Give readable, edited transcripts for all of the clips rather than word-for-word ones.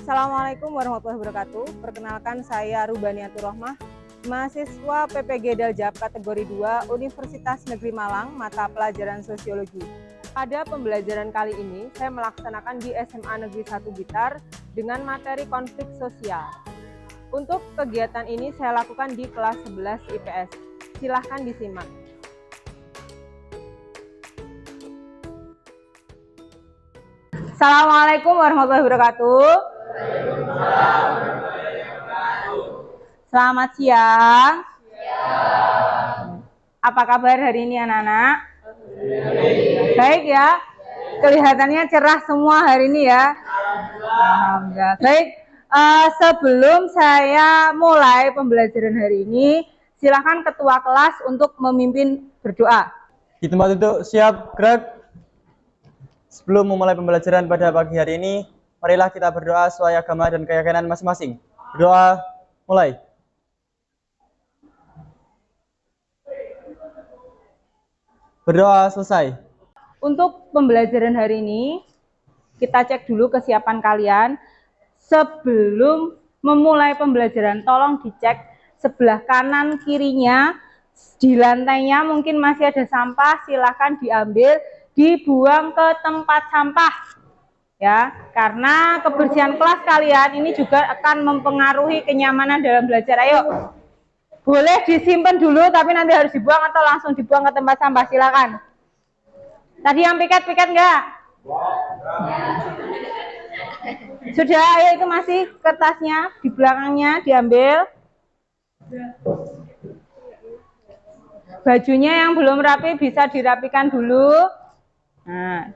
Assalamualaikum warahmatullahi wabarakatuh. Perkenalkan, saya Rubaniatur Rohmah, mahasiswa PPG Daljab kategori 2 Universitas Negeri Malang, mata pelajaran Sosiologi. Pada pembelajaran kali ini, saya melaksanakan di SMA Negeri 1 Blitar dengan materi konflik sosial. Untuk kegiatan ini saya lakukan di kelas 11 IPS. Silahkan disimak. Assalamualaikum warahmatullahi wabarakatuh. Selamat siang. Apa kabar hari ini anak-anak? Baik ya. Kelihatannya cerah semua hari ini ya. Alhamdulillah. Baik. Sebelum saya mulai pembelajaran hari ini, silakan ketua kelas untuk memimpin berdoa. Di tempat duduk siap, gerak. Sebelum memulai pembelajaran pada pagi hari ini, marilah kita berdoa sesuai agama dan keyakinan masing-masing. Berdoa mulai. Berdoa selesai. Untuk pembelajaran hari ini, kita cek dulu kesiapan kalian. Sebelum memulai pembelajaran, tolong dicek sebelah kanan kirinya, di lantainya mungkin masih ada sampah, silahkan diambil, dibuang ke tempat sampah. Ya, karena kebersihan kelas kalian ini juga akan mempengaruhi kenyamanan dalam belajar. Ayo, boleh disimpan dulu, tapi nanti harus dibuang atau langsung dibuang ke tempat sampah, silakan. Tadi yang piket-piket enggak? Sudah, ayo itu masih kertasnya di belakangnya diambil. Bajunya yang belum rapi bisa dirapikan dulu. Nah,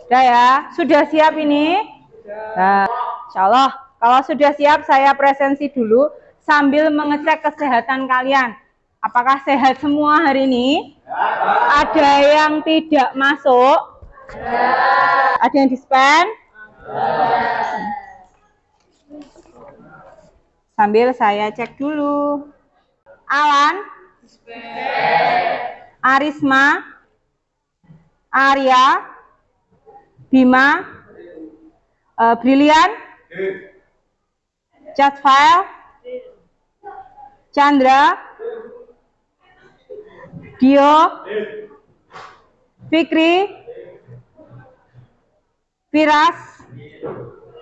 udah ya, sudah siap ini? Nah, insya Allah, kalau sudah siap saya presensi dulu sambil mengecek kesehatan kalian. Apakah sehat semua hari ini? Ada yang tidak masuk? Ada yang dispen? Sambil saya cek dulu. Alan? Arisma? Arya? Bima? Brilian? Chatfile? Chandra? Dio? Fikri? Firas?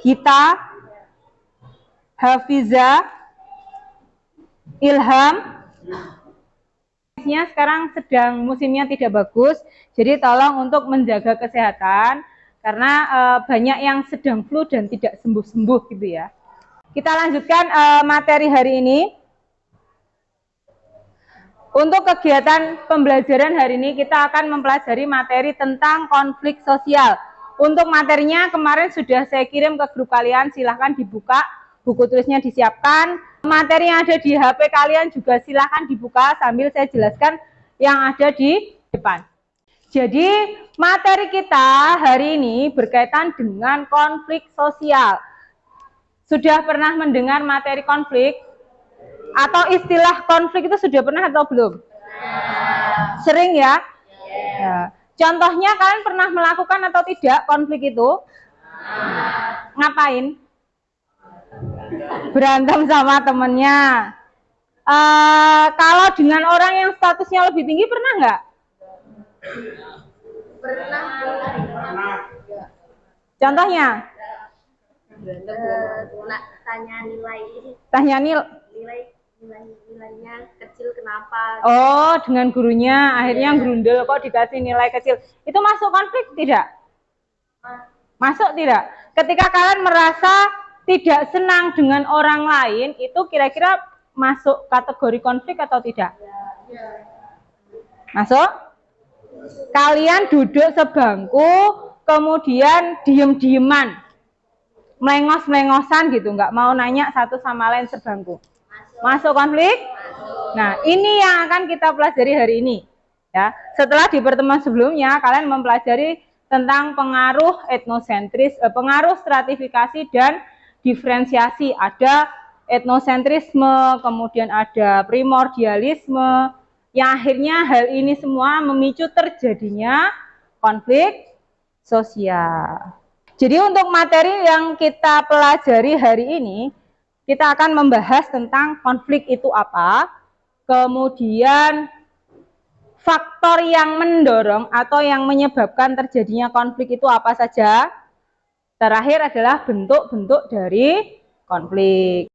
Gita? Hafiza? Ilham? Sekarang sedang musimnya tidak bagus, jadi tolong untuk menjaga kesehatan karena banyak yang sedang flu dan tidak sembuh-sembuh gitu ya. Kita lanjutkan materi hari ini. Untuk kegiatan pembelajaran hari ini kita akan mempelajari materi tentang konflik sosial. Untuk materinya kemarin sudah saya kirim ke grup kalian, silahkan dibuka, buku tulisnya disiapkan. Materi yang ada di HP kalian juga silahkan dibuka sambil saya jelaskan yang ada di depan. Jadi materi kita hari ini berkaitan dengan konflik sosial. Sudah pernah mendengar materi konflik? Atau istilah konflik itu sudah pernah atau belum? Sering ya? Ya. Contohnya kalian pernah melakukan atau tidak konflik itu? Ngapain? Berantem sama temennya. Kalau dengan orang yang statusnya lebih tinggi pernah nggak? Pernah. Contohnya? Tanya nilainya kecil kenapa? Oh, dengan gurunya akhirnya grundel kok dikasih nilai kecil. Itu masuk konflik tidak? Masuk tidak? Ketika kalian merasa tidak senang dengan orang lain, itu kira-kira masuk kategori konflik atau tidak? Masuk? Kalian duduk sebangku, kemudian diem-dieman, melengos-melengosan gitu, nggak mau nanya satu sama lain sebangku. Masuk konflik? Nah, ini yang akan kita pelajari hari ini. Ya, setelah di pertemuan sebelumnya kalian mempelajari tentang pengaruh etnosentris, pengaruh stratifikasi dan diferensiasi. Ada etnosentrisme, kemudian ada primordialisme, yang akhirnya hal ini semua memicu terjadinya konflik sosial. Jadi untuk materi yang kita pelajari hari ini, kita akan membahas tentang konflik itu apa, kemudian faktor yang mendorong atau yang menyebabkan terjadinya konflik itu apa saja. Terakhir adalah bentuk-bentuk dari konflik.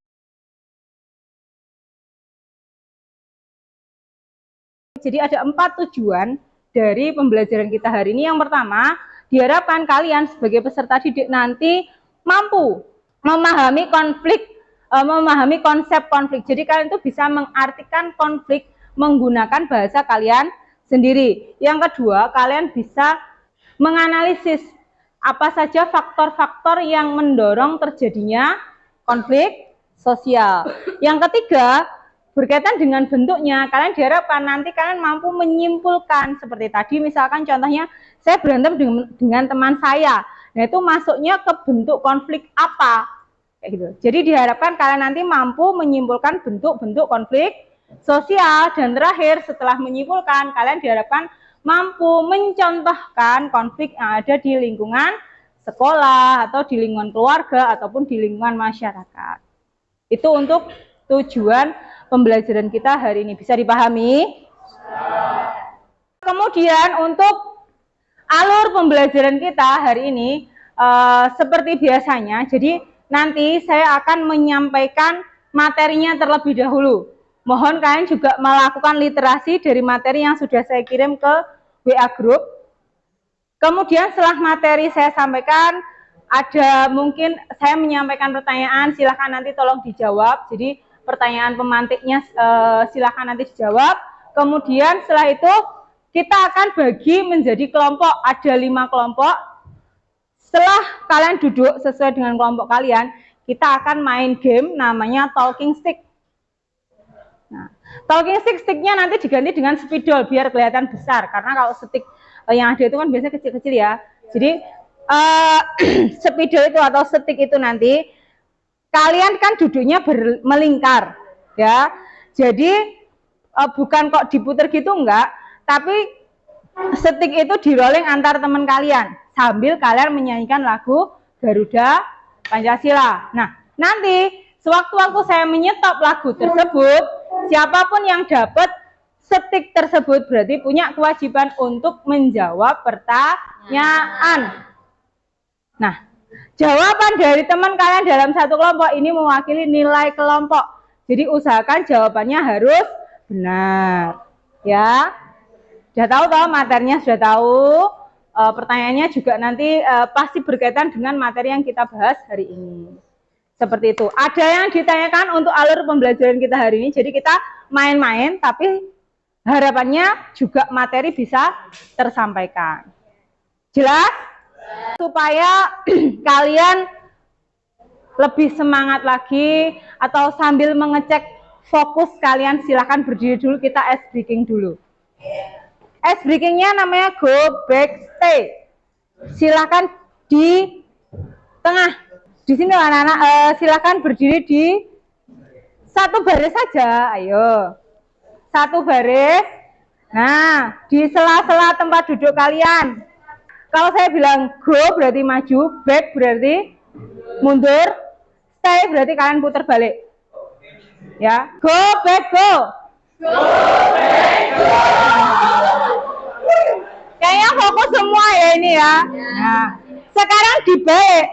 Jadi ada 4 tujuan dari pembelajaran kita hari ini. Yang pertama, diharapkan kalian sebagai peserta didik nanti mampu memahami konflik, memahami konsep konflik. Jadi kalian itu bisa mengartikan konflik menggunakan bahasa kalian sendiri. Yang kedua, kalian bisa menganalisis apa saja faktor-faktor yang mendorong terjadinya konflik sosial. Yang ketiga, berkaitan dengan bentuknya, kalian diharapkan nanti kalian mampu menyimpulkan seperti tadi, misalkan contohnya saya berantem dengan teman saya, nah itu masuknya ke bentuk konflik apa, kayak gitu. Jadi diharapkan kalian nanti mampu menyimpulkan bentuk-bentuk konflik sosial, dan terakhir setelah menyimpulkan, kalian diharapkan mampu mencontohkan konflik yang ada di lingkungan sekolah atau di lingkungan keluarga ataupun di lingkungan masyarakat. Itu untuk tujuan pembelajaran kita hari ini. Bisa dipahami? Kemudian untuk alur pembelajaran kita hari ini seperti biasanya, jadi nanti saya akan menyampaikan materinya terlebih dahulu. Mohon kalian juga melakukan literasi dari materi yang sudah saya kirim ke WA Group. Kemudian setelah materi saya sampaikan, ada mungkin saya menyampaikan pertanyaan, silahkan nanti tolong dijawab. Jadi pertanyaan pemantiknya silahkan nanti dijawab. Kemudian setelah itu kita akan bagi menjadi kelompok, ada 5 kelompok. Setelah kalian duduk sesuai dengan kelompok kalian, kita akan main game namanya talking stick. Nah, talking stick-sticknya nanti diganti dengan spidol biar kelihatan besar, karena kalau stick yang ada itu kan biasanya kecil-kecil ya. Jadi spidol itu atau stick itu nanti kalian kan duduknya melingkar ya. Jadi bukan kok diputer gitu enggak, tapi stick itu di rolling antar teman kalian sambil kalian menyanyikan lagu Garuda Pancasila. Nah, nanti sewaktu-waktu saya menyetop lagu tersebut, siapapun yang dapat stick tersebut berarti punya kewajiban untuk menjawab pertanyaan. Nah, jawaban dari teman kalian dalam satu kelompok ini mewakili nilai kelompok. Jadi usahakan jawabannya harus benar. Ya, sudah tahu toh materinya, sudah tahu. Pertanyaannya juga nanti pasti berkaitan dengan materi yang kita bahas hari ini. Seperti itu. Ada yang ditanyakan untuk alur pembelajaran kita hari ini. Jadi kita main-main, tapi harapannya juga materi bisa tersampaikan. Jelas? Supaya kalian lebih semangat lagi atau sambil mengecek fokus kalian, silahkan berdiri dulu, kita ice breaking dulu. Ice breakingnya namanya go back stay. Silahkan di tengah. Di sini anak-anak silahkan berdiri di satu baris saja. Ayo, satu baris. Nah, di sela-sela tempat duduk kalian. Kalau saya bilang go berarti maju, back berarti mundur, stay berarti kalian putar balik. Ya, go back go. Go back go. Kayaknya fokus semua ya ini ya. Nah, sekarang dibalik.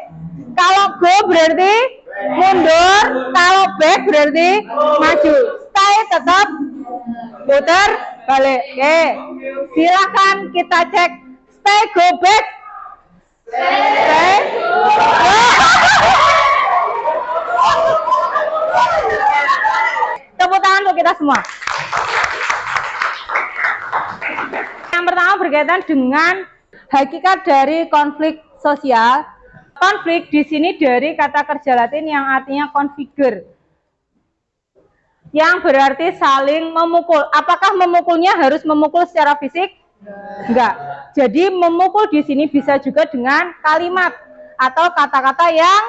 Kalau go berarti mundur, kalau back berarti maju. Stay tetap putar balik. Oke, silakan kita cek. Stay, go back. Stay. Tepuk tangan untuk kita semua. Yang pertama berkaitan dengan hakikat dari konflik sosial. Konflik di sini dari kata kerja Latin yang artinya configure, yang berarti saling memukul. Apakah memukulnya harus memukul secara fisik? Enggak. Jadi memukul di sini bisa juga dengan kalimat atau kata-kata yang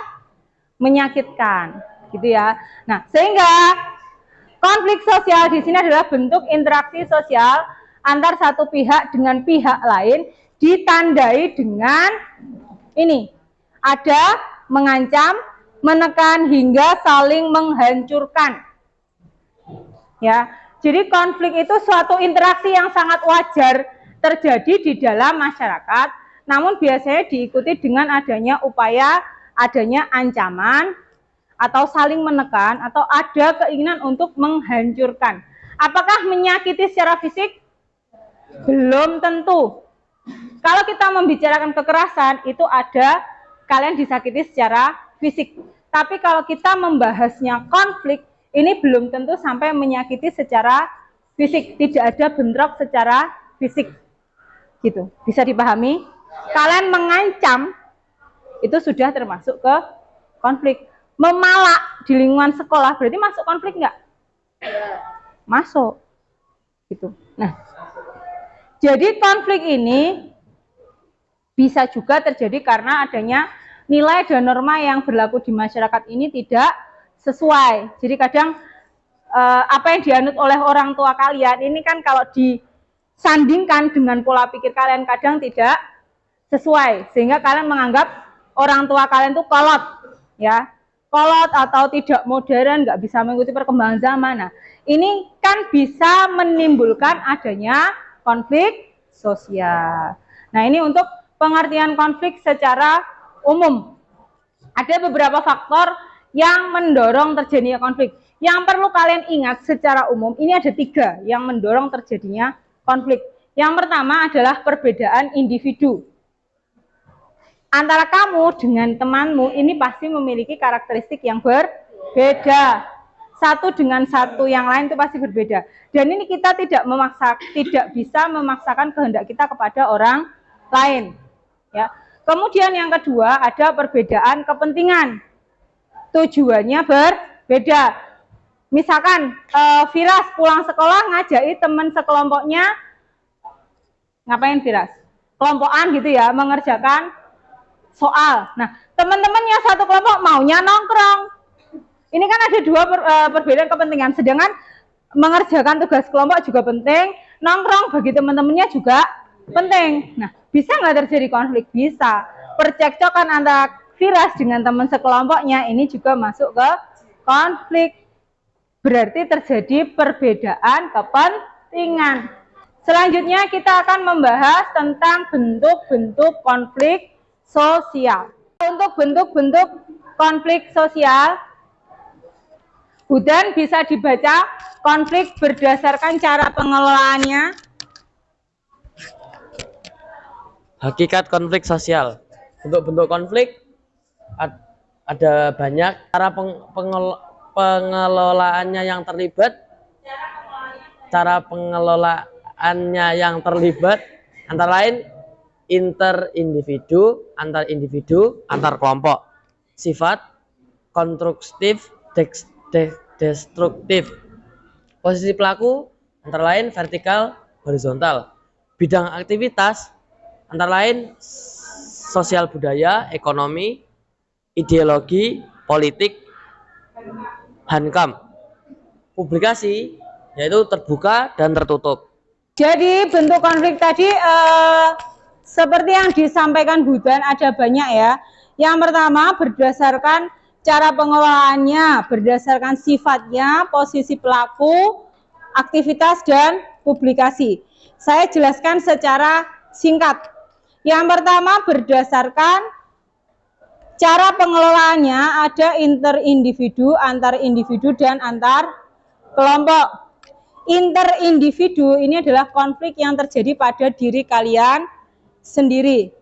menyakitkan, gitu ya. Nah, sehingga konflik sosial di sini adalah bentuk interaksi sosial antar satu pihak dengan pihak lain, ditandai dengan ini. Ada mengancam, menekan, hingga saling menghancurkan. Ya, jadi konflik itu suatu interaksi yang sangat wajar terjadi di dalam masyarakat, namun biasanya diikuti dengan adanya upaya, adanya ancaman, atau saling menekan, atau ada keinginan untuk menghancurkan. Apakah menyakiti secara fisik? Belum tentu. Kalau kita membicarakan kekerasan, itu ada kalian disakiti secara fisik. Tapi kalau kita membahasnya konflik, ini belum tentu sampai menyakiti secara fisik. Tidak ada bentrok secara fisik. Gitu. Bisa dipahami? Kalian mengancam, itu sudah termasuk ke konflik. Memalak di lingkungan sekolah, berarti masuk konflik nggak? Masuk. Gitu. Nah, jadi konflik ini bisa juga terjadi karena adanya nilai dan norma yang berlaku di masyarakat ini tidak sesuai. Jadi kadang apa yang dianut oleh orang tua kalian ini kan kalau disandingkan dengan pola pikir kalian kadang tidak sesuai, sehingga kalian menganggap orang tua kalian itu kolot, ya, kolot atau tidak modern, nggak bisa mengikuti perkembangan zaman. Nah, ini kan bisa menimbulkan adanya konflik sosial. Nah, ini untuk pengertian konflik secara umum. Ada beberapa faktor yang mendorong terjadinya konflik. Yang perlu kalian ingat secara umum, ini ada 3 yang mendorong terjadinya konflik. Yang pertama adalah perbedaan individu. Antara kamu dengan temanmu ini pasti memiliki karakteristik yang berbeda. Satu dengan satu yang lain itu pasti berbeda. Dan ini kita tidak bisa memaksakan kehendak kita kepada orang lain. Ya. Kemudian yang kedua ada perbedaan kepentingan. Tujuannya berbeda. Misalkan Firas pulang sekolah ngajai teman sekelompoknya ngapain Firas? Kelompokan gitu ya, mengerjakan soal. Nah, teman-temannya satu kelompok maunya nongkrong. Ini kan ada 2 perbedaan kepentingan. Sedangkan mengerjakan tugas kelompok juga penting, nongkrong bagi teman-temannya juga penting. Nah, bisa nggak terjadi konflik? Bisa. Percekcokan antara Firas dengan teman sekelompoknya ini juga masuk ke konflik. Berarti terjadi perbedaan kepentingan. Selanjutnya kita akan membahas tentang bentuk-bentuk konflik sosial. Untuk bentuk-bentuk konflik sosial, Hudan bisa dibaca konflik berdasarkan cara pengelolaannya. Hakikat konflik sosial. Bentuk-bentuk konflik ada banyak. Cara pengelolaannya yang terlibat. Cara pengelolaannya yang terlibat antara lain interindividu, antar individu, antar kelompok. Sifat konstruktif, destruktif. Posisi pelaku antara lain vertikal, horizontal. Bidang aktivitas antara lain sosial budaya, ekonomi, ideologi, politik, hankam. Publikasi yaitu terbuka dan tertutup. Jadi bentuk konflik tadi seperti yang disampaikan Hudan ada banyak ya. Yang pertama berdasarkan cara pengelolaannya, berdasarkan sifatnya, posisi pelaku, aktivitas, dan publikasi. Saya jelaskan secara singkat. Yang pertama berdasarkan cara pengelolaannya ada interindividu, antar individu, dan antar kelompok. Interindividu ini adalah konflik yang terjadi pada diri kalian sendiri.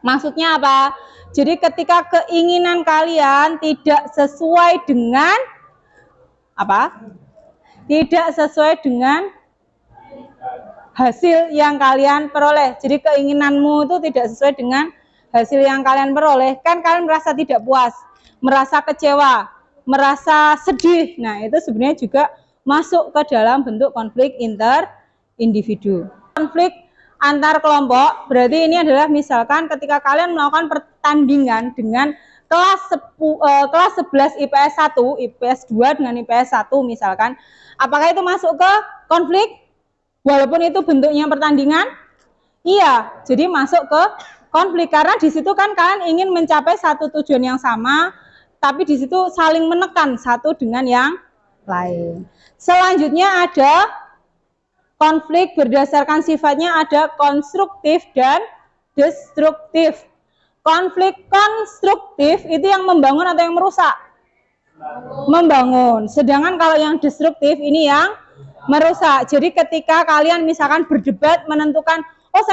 Maksudnya apa? Jadi ketika keinginan kalian tidak sesuai dengan apa? Tidak sesuai dengan hasil yang kalian peroleh. Jadi keinginanmu itu tidak sesuai dengan hasil yang kalian peroleh. Kan kalian merasa tidak puas, merasa kecewa, merasa sedih. Nah, itu sebenarnya juga masuk ke dalam bentuk konflik interindividu. Konflik antar kelompok berarti ini adalah misalkan ketika kalian melakukan pertandingan dengan kelas 11 IPS 1, IPS 2 dengan IPS 1 misalkan, apakah itu masuk ke konflik? Walaupun itu bentuknya pertandingan? Iya, jadi masuk ke konflik karena di situ kan kalian ingin mencapai satu tujuan yang sama, tapi di situ saling menekan satu dengan yang lain. Selanjutnya ada konflik berdasarkan sifatnya, ada konstruktif dan destruktif. Konflik konstruktif itu yang membangun atau yang merusak? Membangun. Sedangkan kalau yang destruktif ini yang merusak. Jadi ketika kalian misalkan berdebat menentukan, oh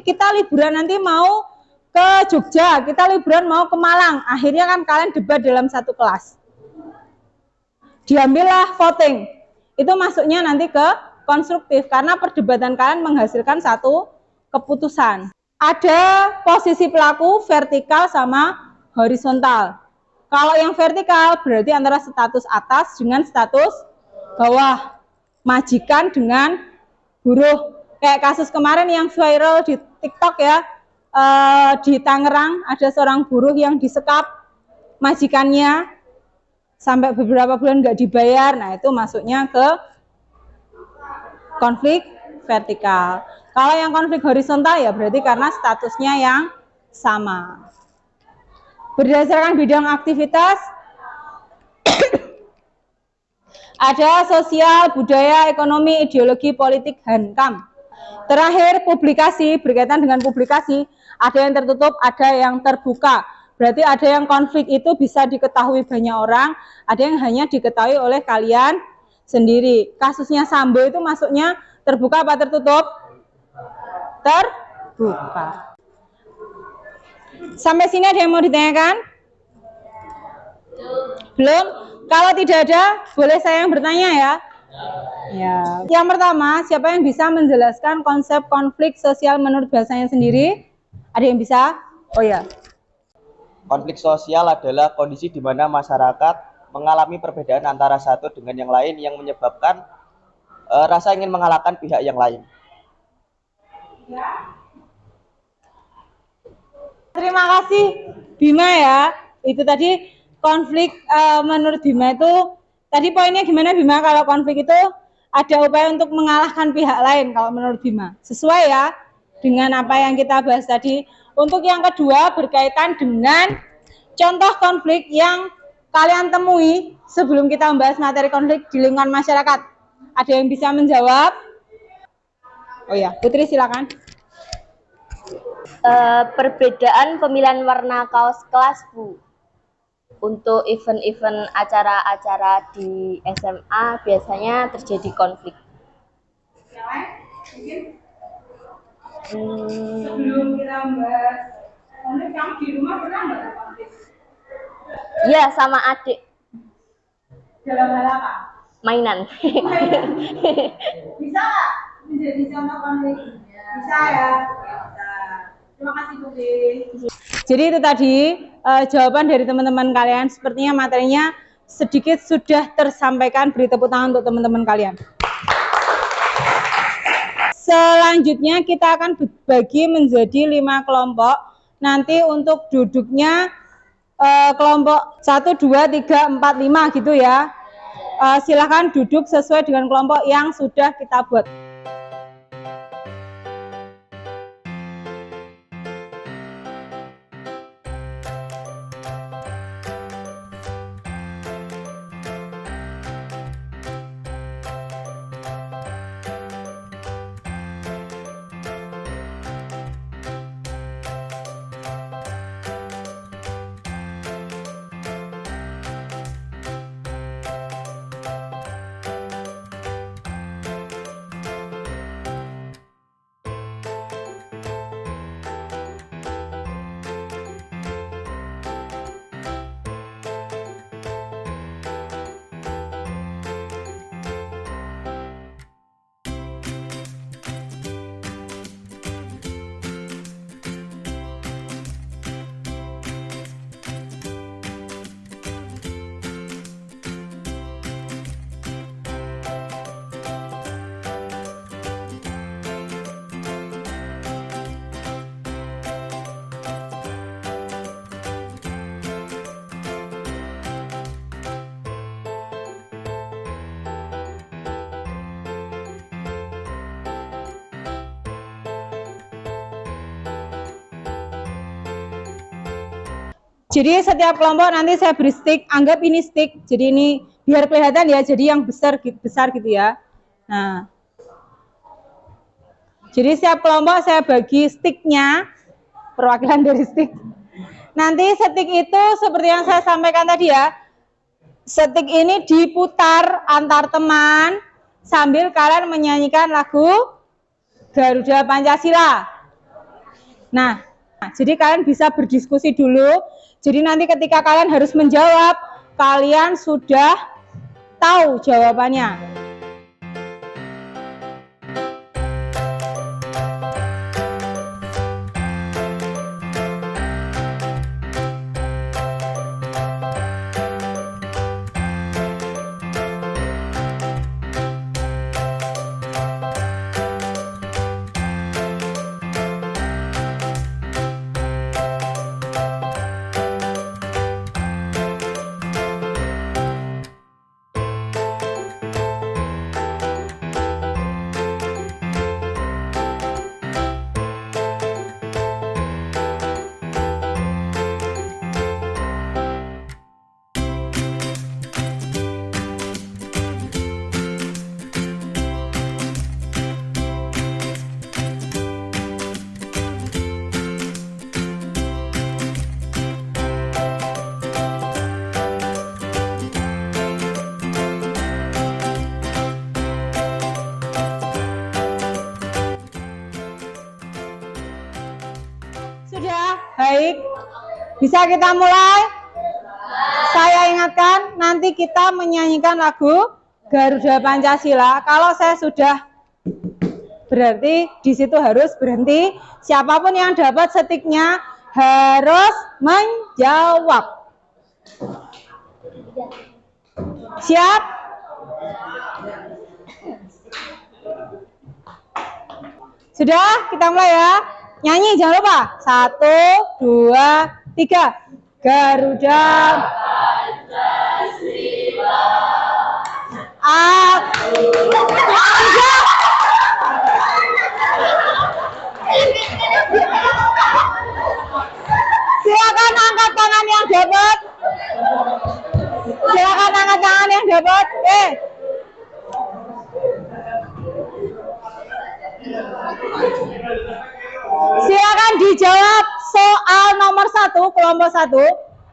kita liburan nanti mau ke Jogja, kita liburan mau ke Malang. Akhirnya kan kalian debat dalam satu kelas. Diambillah voting. Itu masuknya nanti ke konstruktif karena perdebatan kalian menghasilkan satu keputusan. Ada posisi pelaku vertikal sama horizontal. Kalau yang vertikal berarti antara status atas dengan status bawah. Majikan dengan buruh. Kayak kasus kemarin yang viral di TikTok ya, di Tangerang ada seorang buruh yang disekap majikannya sampai beberapa bulan nggak dibayar. Nah itu masuknya ke konflik vertikal. Kalau yang konflik horizontal ya berarti karena statusnya yang sama. Berdasarkan bidang aktivitas ada sosial, budaya, ekonomi, ideologi, politik, hankam. Terakhir publikasi, berkaitan dengan publikasi, ada yang tertutup, ada yang terbuka. Berarti ada yang konflik itu bisa diketahui banyak orang, ada yang hanya diketahui oleh kalian sendiri. Kasusnya Sambo itu masuknya terbuka apa tertutup? Terbuka. Sampai sini ada yang mau ditanyakan? Belum? Kalau tidak ada, boleh saya yang bertanya ya. Ya. Yang pertama, siapa yang bisa menjelaskan konsep konflik sosial menurut bahasanya sendiri? Ada yang bisa? Oh ya. Konflik sosial adalah kondisi di mana masyarakat mengalami perbedaan antara satu dengan yang lain yang menyebabkan rasa ingin mengalahkan pihak yang lain. Terima kasih Bima ya. Itu tadi konflik menurut Bima itu, tadi poinnya gimana Bima? Kalau konflik itu ada upaya untuk mengalahkan pihak lain kalau menurut Bima. Sesuai ya dengan apa yang kita bahas tadi. Untuk yang kedua berkaitan dengan contoh konflik yang kalian temui sebelum kita membahas materi konflik di lingkungan masyarakat. Ada yang bisa menjawab? Oh ya, Putri silakan. Perbedaan pemilihan warna kaos kelas, Bu. Untuk event-event acara-acara di SMA biasanya terjadi konflik. Sebelum kita membahas konflik, kamu di rumah pernah nggak konflik? Iya, sama adik. Dalam hal apa? Mainan. Bisa nggak menjadi contoh konflik? Bisa ya? Bisa. Terima kasih Putri. Jadi itu tadi jawaban dari teman-teman kalian. Sepertinya materinya sedikit sudah tersampaikan. Beri tepuk tangan untuk teman-teman kalian. Selanjutnya kita akan bagi menjadi 5 kelompok. Nanti untuk duduknya kelompok 1, 2, 3, 4, 5 gitu ya. Silahkan duduk sesuai dengan kelompok yang sudah kita buat. Jadi setiap kelompok nanti saya beri stick, anggap ini stick. Jadi ini biar kelihatan ya, jadi yang besar gitu ya. Nah, jadi setiap kelompok saya bagi sticknya, perwakilan dari stick. Nanti stick itu seperti yang saya sampaikan tadi ya, stick ini diputar antar teman sambil kalian menyanyikan lagu Garuda Pancasila. Nah, jadi kalian bisa berdiskusi dulu. Jadi nanti ketika kalian harus menjawab, kalian sudah tahu jawabannya. Sudah, baik. Bisa kita mulai? Saya ingatkan, nanti kita menyanyikan lagu Garuda Pancasila. Kalau saya sudah berarti di situ harus berhenti. Siapapun yang dapat sticknya harus menjawab. Siap? Sudah, kita mulai ya. Nyanyi jangan lupa. 1, 2, 3. Garuda Pancasila. Silakan angkat tangan yang dapat. Silakan angkat tangan yang dapat. Silakan dijawab soal nomor 1, kelompok 1.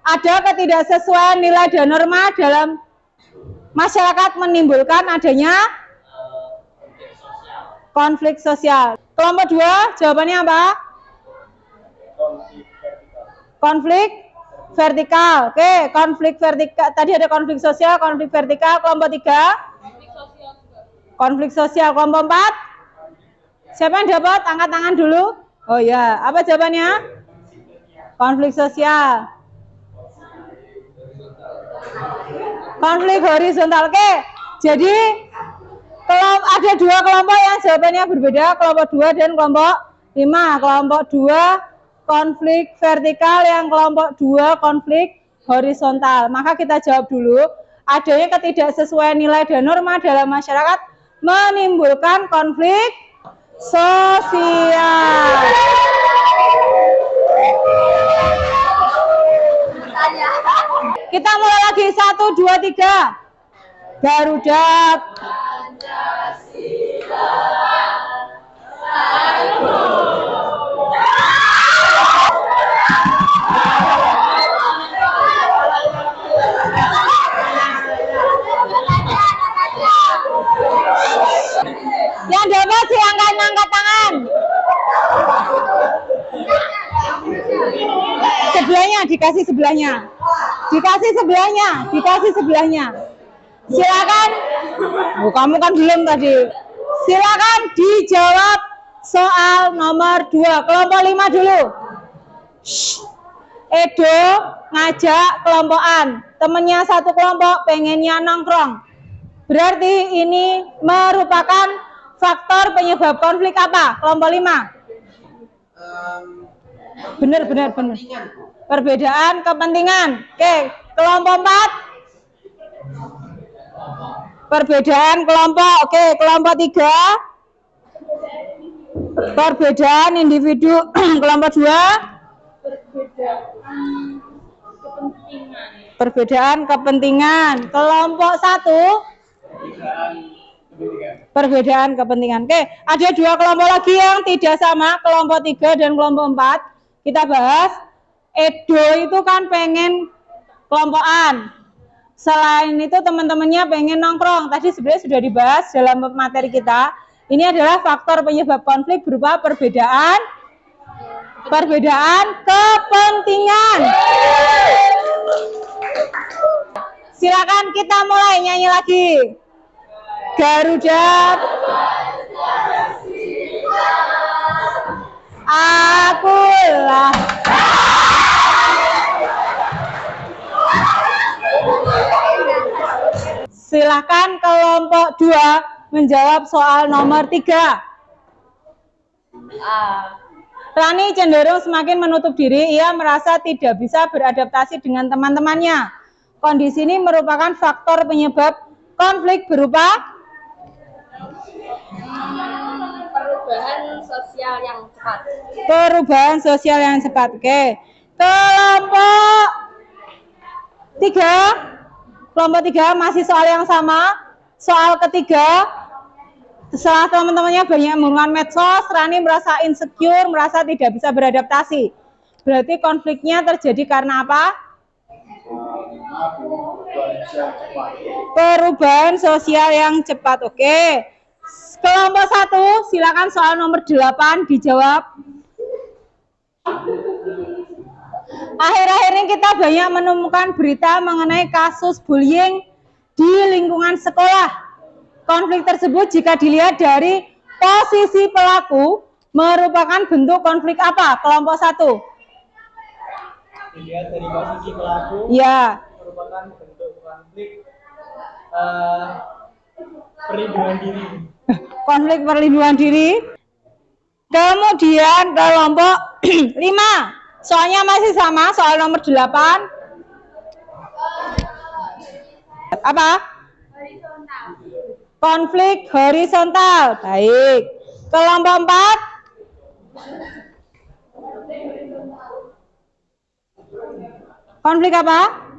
Ada ketidaksesuaian nilai dan norma dalam masyarakat menimbulkan adanya konflik sosial. Kelompok 2, jawabannya apa? Konflik vertikal. Oke, konflik vertikal. Tadi ada konflik sosial, konflik vertikal. Kelompok 3? Konflik sosial. Kelompok 4? Siapa yang dapat? Angkat tangan dulu. Oh ya, apa jawabannya? Konflik sosial. Konflik horizontal. Oke, jadi ada 2 kelompok yang jawabannya berbeda, kelompok 2 dan kelompok 5. Kelompok 2 konflik vertikal, yang kelompok 2 konflik horizontal. Maka kita jawab dulu, adanya ketidaksesuaian nilai dan norma dalam masyarakat menimbulkan konflik sosial. Kita mulai lagi. 1, 2, 3. Garuda Pancasila. Yang dapat silakan angkat tangan. Sebelahnya, dikasih sebelahnya. Dikasih sebelahnya, dikasih sebelahnya. Silakan. Oh, kamu kan belum tadi. Silakan dijawab soal nomor 2. Kelompok 5 dulu. Edo ngajak kelompokan. Temennya satu kelompok pengennya nongkrong. Berarti ini merupakan faktor penyebab konflik apa? Kelompok 5. Benar. Perbedaan kepentingan. Oke, kelompok 4. Perbedaan kelompok. Oke, kelompok 3. Perbedaan individu. Kelompok 2. Perbedaan kepentingan. Kelompok 1. Perbedaan kepentingan. Oke, ada 2 kelompok lagi yang tidak sama, kelompok 3 dan kelompok 4. Kita bahas. Edo itu kan pengen kelompokan. Selain itu teman-temannya pengen nongkrong. Tadi sebenarnya sudah dibahas dalam materi kita. Ini adalah faktor penyebab konflik berupa perbedaan kepentingan. Silakan kita mulai nyanyi lagi. Garuda, akulah. Silakan kelompok 2 menjawab soal nomor 3. Rani cenderung semakin menutup diri, ia merasa tidak bisa beradaptasi dengan teman-temannya. Kondisi ini merupakan faktor penyebab konflik berupa Perubahan sosial yang cepat. perubahan sosial yang cepat. Oke. Kelompok 3 masih soal yang sama. Soal ketiga, setelah teman-temannya banyak menggunakan medsos, Rani merasa insecure, merasa tidak bisa beradaptasi. Berarti konfliknya terjadi karena apa? Perubahan sosial yang cepat. Oke. Kelompok 1, silakan soal nomor 8 dijawab. Akhir-akhir ini kita banyak menemukan berita mengenai kasus bullying di lingkungan sekolah. Konflik tersebut jika dilihat dari posisi pelaku merupakan bentuk konflik apa? Kelompok 1. Dilihat dari posisi pelaku Ya. merupakan bentuk konflik perlindungan diri. Konflik perlindungan diri. Kemudian kelompok 5. Soalnya masih sama, soal nomor 8. Apa? Konflik horizontal. Baik. Kelompok 4. Konflik apa?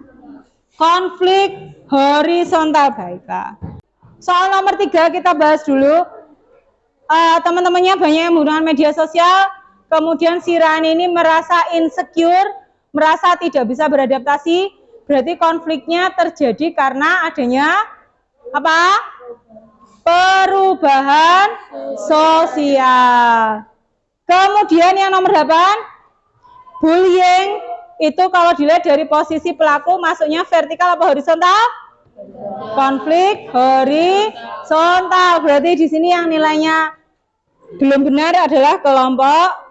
Konflik horizontal. Baiklah. Soal nomor 3 kita bahas dulu. Teman-temannya banyak yang menggunakan media sosial. Kemudian si Rani ini merasa insecure, merasa tidak bisa beradaptasi. Berarti konfliknya terjadi karena adanya apa? Perubahan sosial. Kemudian yang nomor 8, bullying itu kalau dilihat dari posisi pelaku masuknya vertikal apa horizontal? Konflik horizontal. Berarti di sini yang nilainya belum benar adalah kelompok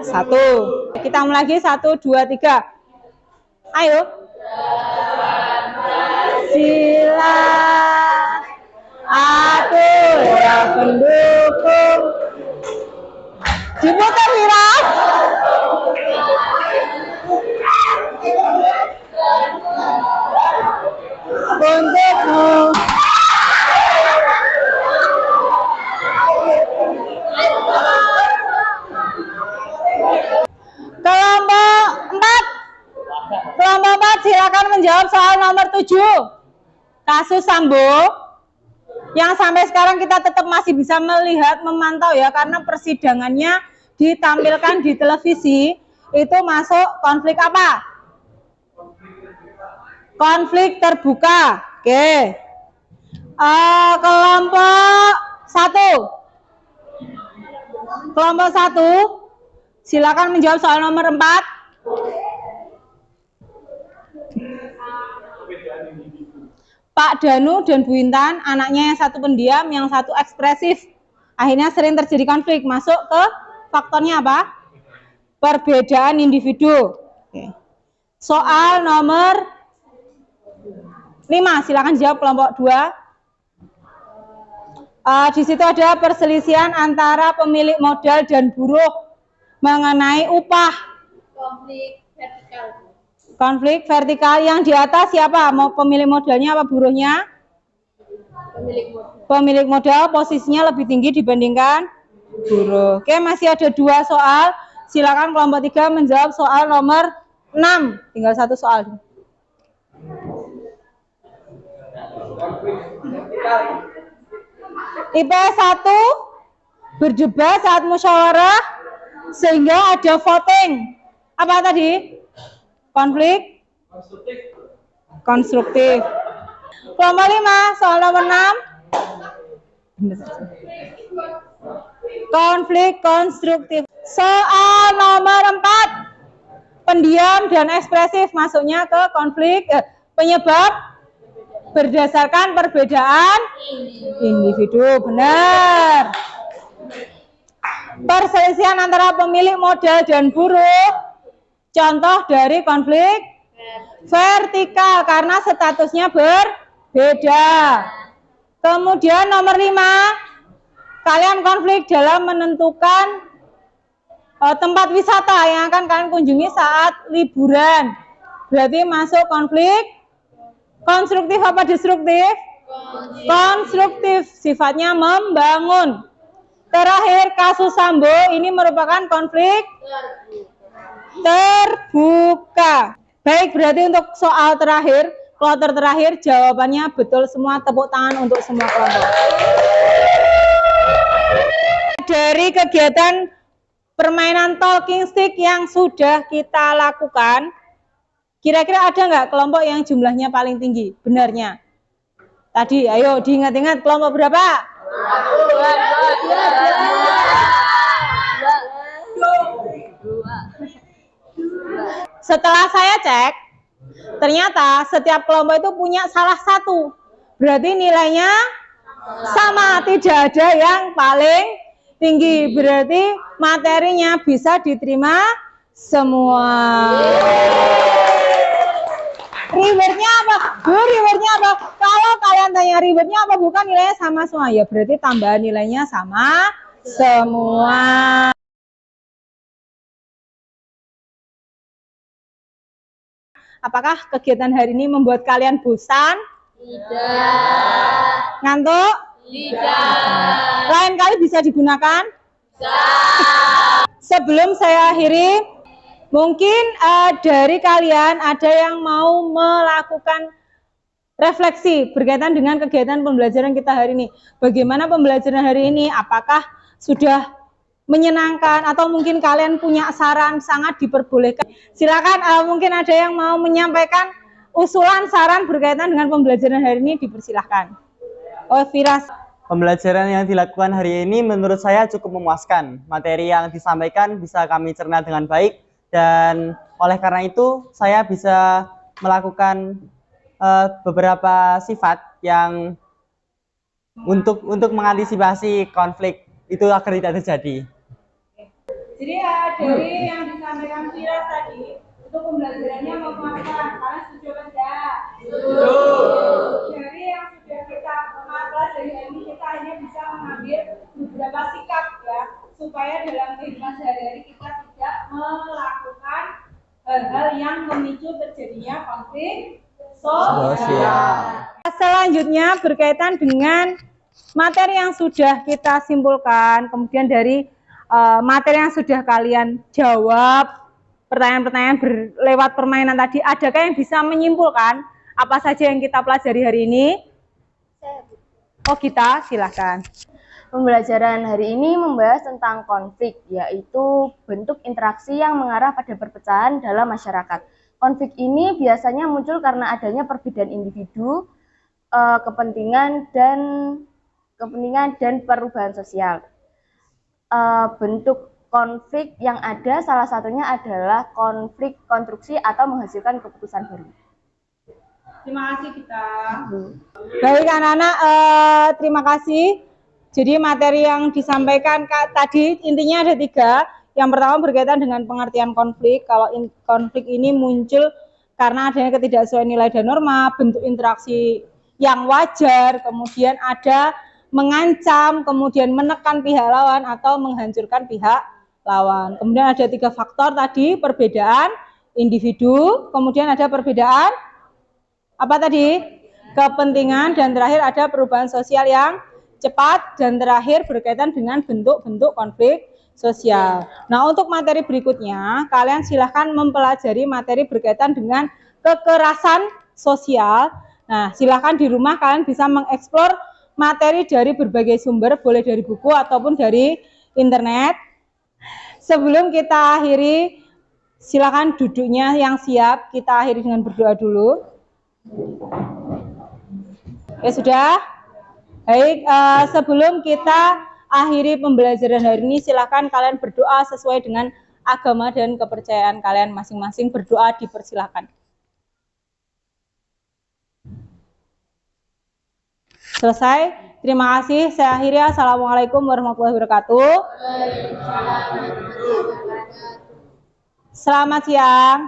1. Kita mulai lagi 1, 2, 3. Ayo. Sila aku ya pendukung. Diputar Wira. Untukmu. Kelompok 4 silakan menjawab soal nomor 7. Kasus Sambo yang sampai sekarang kita tetap masih bisa melihat, memantau ya, karena persidangannya ditampilkan di televisi. Itu masuk konflik apa? Konflik terbuka. Oke. Kelompok 1. Kelompok 1 silakan menjawab soal nomor 4. Pak Danu dan Bu Intan, anaknya yang satu pendiam, yang satu ekspresif. Akhirnya sering terjadi konflik. Masuk ke faktornya apa? Perbedaan individu. Oke. Soal nomor 5, silakan jawab kelompok 2. Di situ ada perselisihan antara pemilik modal dan buruh mengenai upah. Konflik vertikal yang di atas siapa? Mau pemilik modalnya apa buruhnya? Pemilik modal posisinya lebih tinggi dibandingkan buruh. Oke, masih ada 2 soal. Silakan kelompok 3 menjawab soal nomor 6. Tinggal 1 soal. IPS 1 berdebat saat musyawarah sehingga ada voting. Apa tadi? Konflik konstruktif. Kelompok 5, soal nomor 6. Konflik konstruktif. Soal nomor 4. Pendiam dan ekspresif, masuknya ke konflik penyebab berdasarkan perbedaan individu. Benar. Perselisihan antara pemilik modal dan buruh. Contoh dari konflik vertikal karena statusnya berbeda. Kemudian nomor 5, kalian konflik dalam menentukan tempat wisata yang akan kalian kunjungi saat liburan. Berarti masuk konflik konstruktif apa destruktif? Konstruktif, sifatnya membangun. Terakhir, kasus Sambo ini merupakan konflik terbuka. Baik, berarti untuk soal terakhir, kloter terakhir, jawabannya betul semua. Tepuk tangan untuk semua kelompok. Dari kegiatan permainan talking stick yang sudah kita lakukan, kira-kira ada nggak kelompok yang jumlahnya paling tinggi? Benarnya. Tadi, ayo diingat-ingat kelompok berapa? Setelah saya cek, ternyata setiap kelompok itu punya salah satu. Berarti nilainya sama, tidak ada yang paling tinggi. Berarti materinya bisa diterima semua. Rewardnya apa? Rewardnya apa? Kalau kalian tanya rewardnya apa, bukan nilainya sama semua. Ya berarti tambahan nilainya sama semua. Apakah kegiatan hari ini membuat kalian bosan? Tidak. Ngantuk? Tidak. Lain kali bisa digunakan? Bisa. Sebelum saya akhiri, mungkin dari kalian ada yang mau melakukan refleksi berkaitan dengan kegiatan pembelajaran kita hari ini. Bagaimana pembelajaran hari ini? Apakah sudah menyenangkan atau mungkin kalian punya saran? Sangat diperbolehkan. Silakan, mungkin ada yang mau menyampaikan usulan saran berkaitan dengan pembelajaran hari ini, dipersilahkan. Oh, Firas. Pembelajaran yang dilakukan hari ini menurut saya cukup memuaskan. Materi yang disampaikan bisa kami cerna dengan baik, dan oleh karena itu saya bisa melakukan beberapa sifat yang untuk mengantisipasi konflik itu agar tidak terjadi. Jadi dari yang disampaikan Firas tadi, untuk pembelajarannya memuaskan. Kalian setuju apa tidak? Setuju. Dari yang sudah kita pelajari hari ini, kita hanya bisa mengambil beberapa sikap ya, supaya dalam kehidupan sehari-hari kita tidak melakukan hal-hal yang memicu terjadinya konflik sosial. Selanjutnya berkaitan dengan materi yang sudah kita simpulkan, kemudian dari materi yang sudah kalian jawab, pertanyaan-pertanyaan lewat permainan tadi, adakah yang bisa menyimpulkan apa saja yang kita pelajari hari ini? Oh, kita silahkan. Pembelajaran hari ini membahas tentang konflik, yaitu bentuk interaksi yang mengarah pada perpecahan dalam masyarakat. Konflik ini biasanya muncul karena adanya perbedaan individu, kepentingan dan perubahan sosial. Bentuk konflik yang ada salah satunya adalah konflik konstruksi atau menghasilkan keputusan baru. Terima kasih kita. Baik anak-anak, terima kasih. Jadi materi yang disampaikan tadi intinya ada 3. Yang pertama berkaitan dengan pengertian konflik. Kalau konflik ini muncul karena adanya ketidaksesuaian nilai dan norma, bentuk interaksi yang wajar, kemudian ada mengancam, kemudian menekan pihak lawan atau menghancurkan pihak lawan. Kemudian ada 3 faktor tadi, perbedaan individu, kemudian ada perbedaan apa tadi? Kepentingan, dan terakhir ada perubahan sosial yang cepat, dan terakhir berkaitan dengan bentuk-bentuk konflik sosial. Nah, untuk materi berikutnya, kalian silahkan mempelajari materi berkaitan dengan kekerasan sosial. Nah, silahkan di rumah kalian bisa mengeksplor materi dari berbagai sumber, boleh dari buku ataupun dari internet. Sebelum kita akhiri, silakan duduknya yang siap. Kita akhiri dengan berdoa dulu. Ya sudah. Baik, sebelum kita akhiri pembelajaran hari ini, silakan kalian berdoa sesuai dengan agama dan kepercayaan kalian masing-masing. Berdoa dipersilakan. Selesai. Terima kasih. Saya akhiri. Assalamualaikum warahmatullahi wabarakatuh. Selamat siang.